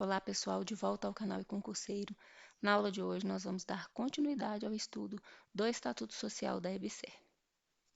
Olá pessoal, de volta ao canal e concurseiro. Na aula de hoje nós vamos dar continuidade ao estudo do Estatuto Social da EBSER.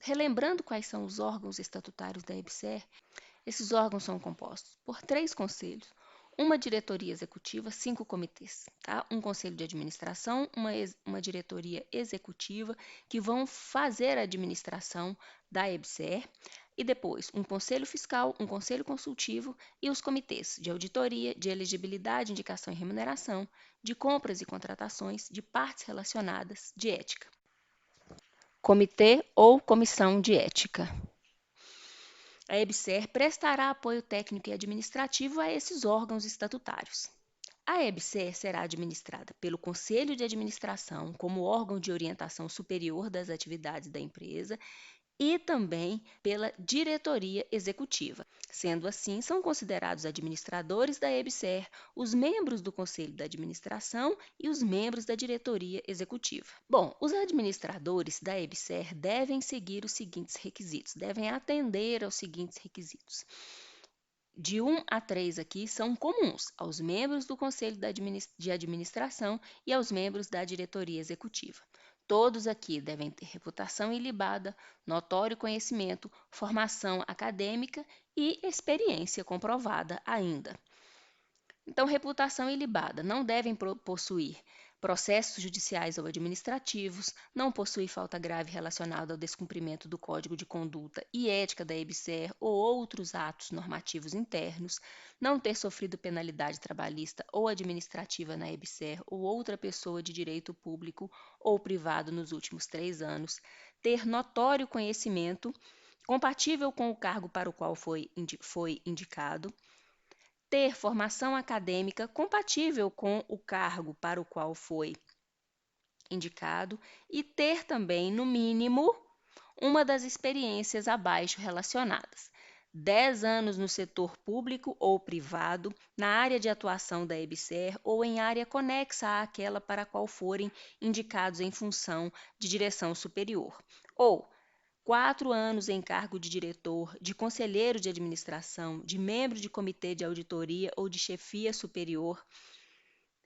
Relembrando quais são os órgãos estatutários da EBSER, esses órgãos são compostos por 3 conselhos, uma diretoria executiva, 5 comitês, tá? Um conselho de administração, uma diretoria executiva que vão fazer a administração da EBSER, e depois um conselho fiscal, um conselho consultivo e os comitês de auditoria, de elegibilidade, indicação e remuneração, de compras e contratações, de partes relacionadas, de ética. Comitê ou comissão de ética. A EBSER prestará apoio técnico e administrativo a esses órgãos estatutários. A EBSER será administrada pelo Conselho de Administração como órgão de orientação superior das atividades da empresa e também pela diretoria executiva. Sendo assim, são considerados administradores da EBSER os membros do Conselho de Administração e os membros da diretoria executiva. Bom, os administradores da EBSER devem seguir os seguintes requisitos, devem atender aos seguintes requisitos. De 1 a 3 aqui são comuns aos membros do Conselho de Administração e aos membros da diretoria executiva. Todos aqui devem ter reputação ilibada, notório conhecimento, formação acadêmica e experiência comprovada ainda. Então, reputação ilibada, não devem possuir processos judiciais ou administrativos, não possuir falta grave relacionada ao descumprimento do Código de Conduta e Ética da EBSER ou outros atos normativos internos, não ter sofrido penalidade trabalhista ou administrativa na EBSER ou outra pessoa de direito público ou privado nos últimos 3 anos, ter notório conhecimento compatível com o cargo para o qual foi indicado, ter formação acadêmica compatível com o cargo para o qual foi indicado e ter também, no mínimo, uma das experiências abaixo relacionadas. 10 anos no setor público ou privado, na área de atuação da EBSER ou em área conexa àquela para a qual forem indicados em função de direção superior. Ou 4 anos em cargo de diretor, de conselheiro de administração, de membro de comitê de auditoria ou de chefia superior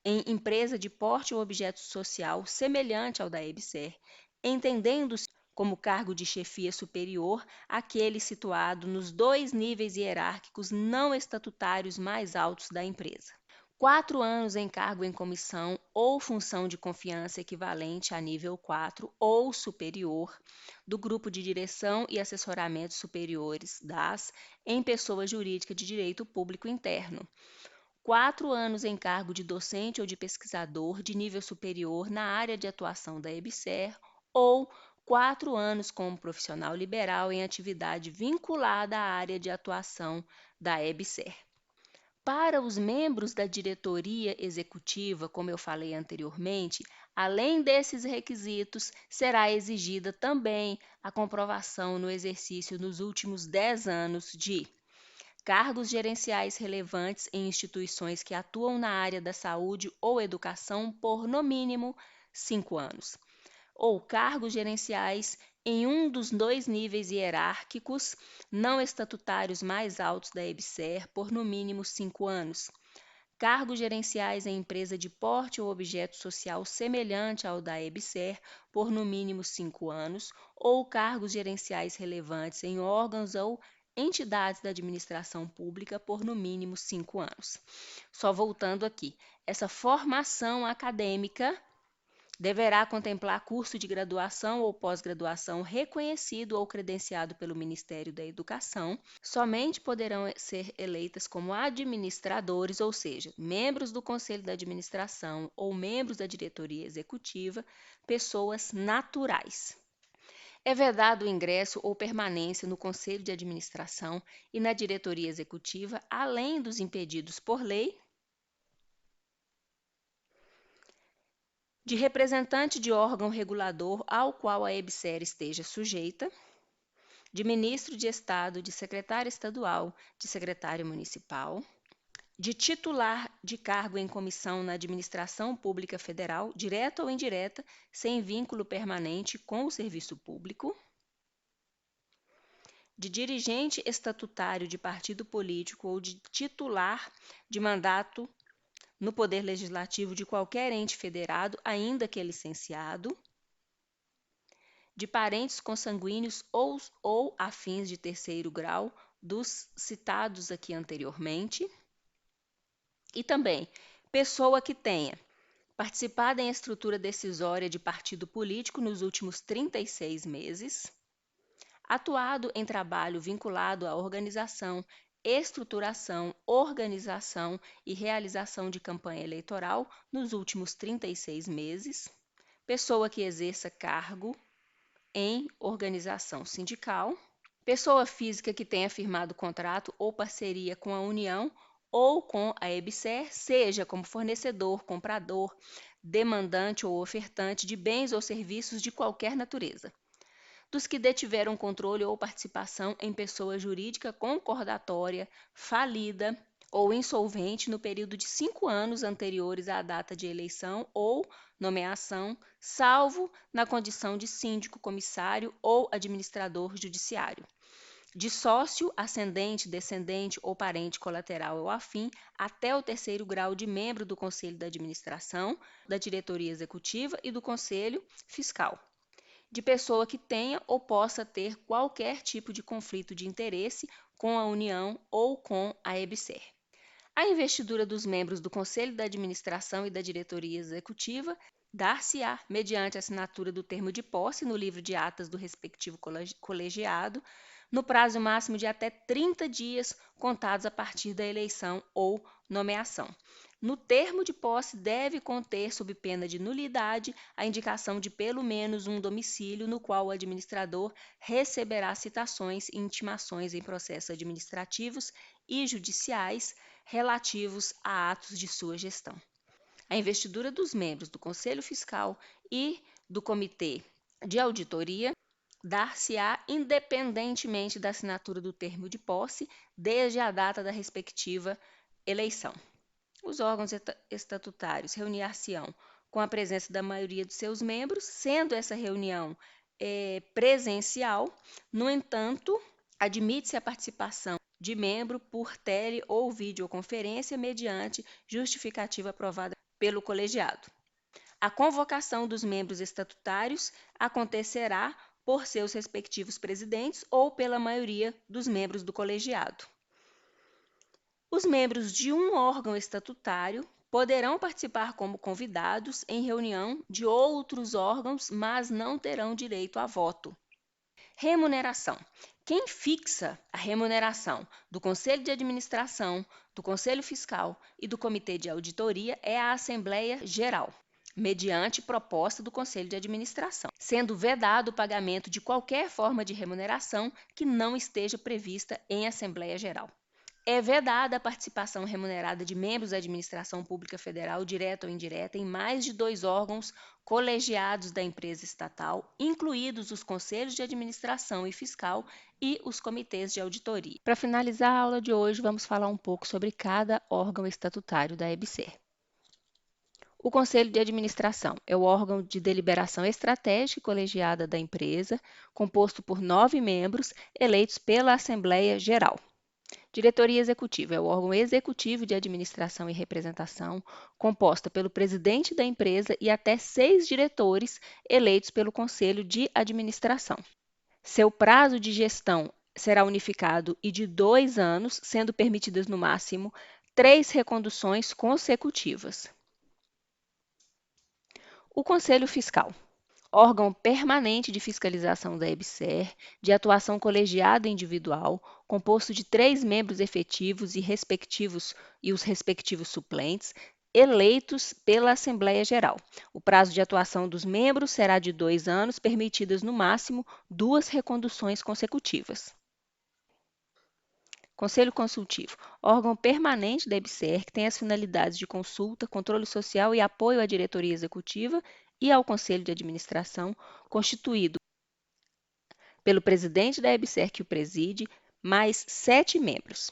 em empresa de porte ou objeto social semelhante ao da EBSER, entendendo-se como cargo de chefia superior aquele situado nos 2 níveis hierárquicos não estatutários mais altos da empresa. 4 anos em cargo em comissão ou função de confiança equivalente a nível 4 ou superior do grupo de direção e assessoramento superiores em pessoa jurídica de direito público interno. 4 anos em cargo de docente ou de pesquisador de nível superior na área de atuação da EBSER ou 4 anos como profissional liberal em atividade vinculada à área de atuação da EBSER. Para os membros da diretoria executiva, como eu falei anteriormente, além desses requisitos, será exigida também a comprovação no exercício nos últimos 10 anos de cargos gerenciais relevantes em instituições que atuam na área da saúde ou educação por, no mínimo, 5 anos, ou cargos gerenciais em um dos 2 níveis hierárquicos não estatutários mais altos da EBSER por no mínimo 5 anos, cargos gerenciais em empresa de porte ou objeto social semelhante ao da EBSER por no mínimo 5 anos, ou cargos gerenciais relevantes em órgãos ou entidades da administração pública por no mínimo 5 anos. Só voltando aqui, essa formação acadêmica deverá contemplar curso de graduação ou pós-graduação reconhecido ou credenciado pelo Ministério da Educação. Somente poderão ser eleitas como administradores, ou seja, membros do Conselho de Administração ou membros da diretoria executiva, pessoas naturais. É vedado o ingresso ou permanência no Conselho de Administração e na diretoria executiva, além dos impedidos por lei, de representante de órgão regulador ao qual a EBSER esteja sujeita, de ministro de Estado, de secretário estadual, de secretário municipal, de titular de cargo em comissão na administração pública federal, direta ou indireta, sem vínculo permanente com o serviço público, de dirigente estatutário de partido político ou de titular de mandato no poder legislativo de qualquer ente federado, ainda que licenciado, de parentes consanguíneos ou afins de terceiro grau dos citados aqui anteriormente, e também pessoa que tenha participado em estrutura decisória de partido político nos últimos 36 meses, atuado em trabalho vinculado à organização, estruturação, organização e realização de campanha eleitoral nos últimos 36 meses, pessoa que exerça cargo em organização sindical, pessoa física que tenha firmado contrato ou parceria com a União ou com a EBSER, seja como fornecedor, comprador, demandante ou ofertante de bens ou serviços de qualquer natureza, dos que detiveram controle ou participação em pessoa jurídica concordatória, falida ou insolvente no período de 5 anos anteriores à data de eleição ou nomeação, salvo na condição de síndico, comissário ou administrador judiciário, de sócio, ascendente, descendente ou parente colateral ou afim, até o terceiro grau de membro do Conselho da Administração, da Diretoria Executiva e do Conselho Fiscal, de pessoa que tenha ou possa ter qualquer tipo de conflito de interesse com a União ou com a EBSER. A investidura dos membros do Conselho da Administração e da Diretoria Executiva dar-se-á mediante assinatura do termo de posse no livro de atas do respectivo colegiado, no prazo máximo de até 30 dias contados a partir da eleição ou nomeação. No termo de posse deve conter, sob pena de nulidade, a indicação de pelo menos um domicílio no qual o administrador receberá citações e intimações em processos administrativos e judiciais relativos a atos de sua gestão. A investidura dos membros do Conselho Fiscal e do Comitê de Auditoria dar-se-á independentemente da assinatura do termo de posse, desde a data da respectiva eleição. Os órgãos estatutários reunir-se-ão com a presença da maioria dos seus membros, sendo essa reunião presencial. No entanto, admite-se a participação de membro por tele ou videoconferência mediante justificativa aprovada pelo colegiado. A convocação dos membros estatutários acontecerá por seus respectivos presidentes ou pela maioria dos membros do colegiado. Os membros de um órgão estatutário poderão participar como convidados em reunião de outros órgãos, mas não terão direito a voto. Remuneração. Quem fixa a remuneração do Conselho de Administração, do Conselho Fiscal e do Comitê de Auditoria é a Assembleia Geral, mediante proposta do Conselho de Administração, sendo vedado o pagamento de qualquer forma de remuneração que não esteja prevista em Assembleia Geral. É vedada a participação remunerada de membros da administração pública federal, direta ou indireta, em mais de 2 órgãos colegiados da empresa estatal, incluídos os conselhos de administração e fiscal e os comitês de auditoria. Para finalizar a aula de hoje, vamos falar um pouco sobre cada órgão estatutário da EBSER. O Conselho de Administração é o órgão de deliberação estratégica e colegiada da empresa, composto por 9 membros eleitos pela Assembleia Geral. Diretoria Executiva é o órgão executivo de administração e representação, composta pelo presidente da empresa e até 6 diretores eleitos pelo Conselho de Administração. Seu prazo de gestão será unificado e de 2 anos, sendo permitidas no máximo 3 reconduções consecutivas. O Conselho Fiscal, órgão permanente de fiscalização da EBSER, de atuação colegiada e individual, composto de 3 membros efetivos e os respectivos suplentes, eleitos pela Assembleia Geral. O prazo de atuação dos membros será de 2 anos, permitidas no máximo 2 reconduções consecutivas. Conselho Consultivo, órgão permanente da EBSER que tem as finalidades de consulta, controle social e apoio à diretoria executiva e ao Conselho de Administração, constituído pelo presidente da EBSER que o preside, mais 7 membros.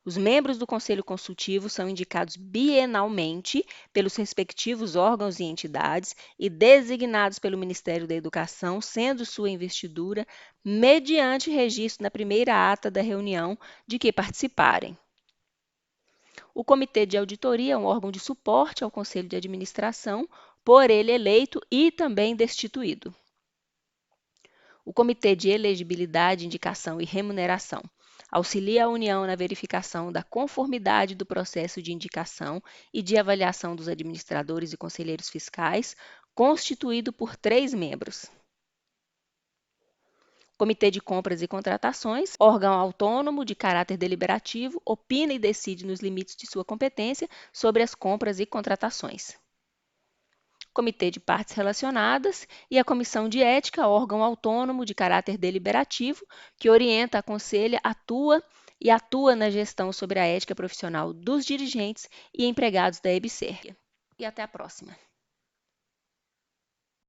Os membros do Conselho Consultivo são indicados bienalmente pelos respectivos órgãos e entidades e designados pelo Ministério da Educação, sendo sua investidura mediante registro na primeira ata da reunião de que participarem. O Comitê de Auditoria é um órgão de suporte ao Conselho de Administração, por ele eleito e também destituído. O Comitê de Elegibilidade, Indicação e Remuneração auxilia a União na verificação da conformidade do processo de indicação e de avaliação dos administradores e conselheiros fiscais, constituído por 3 membros. Comitê de Compras e Contratações, órgão autônomo de caráter deliberativo, opina e decide nos limites de sua competência sobre as compras e contratações. Comitê de Partes Relacionadas e a Comissão de Ética, órgão autônomo de caráter deliberativo, que orienta, aconselha, atua na gestão sobre a ética profissional dos dirigentes e empregados da EBSER. E até a próxima.